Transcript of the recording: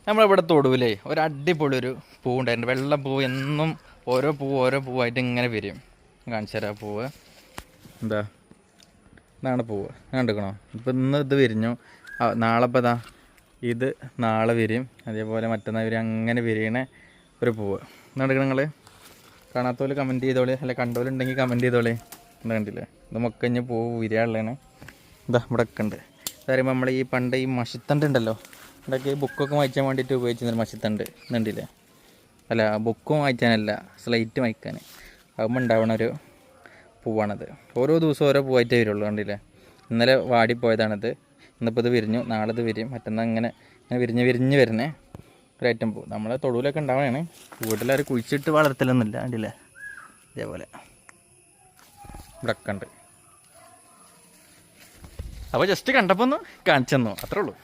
നമ്മളിവിടെ തൊടുവിലേ ഒരു അടിപൊളി ഒരു പൂവ് ഉണ്ടായിരുന്നു. വെള്ള പൂവ് എന്നും ഓരോ പൂവായിട്ട് ഇങ്ങനെ വരും. കാണിച്ചു തരാം പൂവ്. എന്താ ഇതാണ് പൂവ്, കണ്ടിക്കണോ? ഇപ്പം ഇന്ന് ഇത് വിരിഞ്ഞു. നാളെ ഇപ്പം ഇതാ ഇത് നാളെ വിരിയും. അതേപോലെ മറ്റന്നാൾ വരും. അങ്ങനെ വിരിയണ ഒരു പൂവ്. കണ്ടിക്കണം നിങ്ങൾ? കാണാത്തോല് കമൻറ്റ് ചെയ്തോളി, അല്ല കണ്ടോലുണ്ടെങ്കിൽ കമൻറ്റ് ചെയ്തോളി. എന്താ കണ്ടില്ലേ? ഇത് മൊക്കഞ്ഞ് പൂവ് വിരിയാനുള്ളതാണ്. ഇതാ ഇവിടെ ഒക്കെ ഉണ്ട്. ഇത് പറയുമ്പോൾ നമ്മൾ ഈ പണ്ട് ഈ മഷിത്തണ്ട് ഉണ്ടല്ലോ, ഇവിടെയൊക്കെ ഈ ബുക്കൊക്കെ വായിക്കാൻ വേണ്ടിയിട്ട് ഉപയോഗിച്ചിരുന്ന മഷിത്തണ്ട് ഇതുണ്ടല്ലേ? അല്ല, ബുക്കും വായിക്കാനല്ല, സ്ലൈറ്റ് വായിക്കാൻ. ആകുമ്പോൾ ഉണ്ടാവണ ഒരു പൂവാണത്. ഓരോ ദിവസവും ഓരോ പൂവായിട്ടേ വരുള്ളൂ. കണ്ടില്ലേ? ഇന്നലെ വാടിപ്പോയതാണിത്. ഇന്നിപ്പോൾ ഇത് വിരിഞ്ഞു, നാളെ ഇത് വിരിയും, മറ്റന്നാൾ ഇങ്ങനെ വിരിഞ്ഞ് വരുന്നേ ഒരു ഐറ്റം പൂവ്. നമ്മളെ തൊടുവിലൊക്കെ ഉണ്ടാവുകയാണ്. വീട്ടിലാരും കുഴിച്ചിട്ട് വളർത്തലൊന്നുമില്ല. കണ്ടില്ലേ? ഇതേപോലെ ഇവിടെയൊക്കെ ഉണ്ട്. അപ്പോൾ ജസ്റ്റ് കണ്ടപ്പോൾ ഒന്ന് കാണിച്ചു തന്നു, അത്രേ ഉള്ളൂ.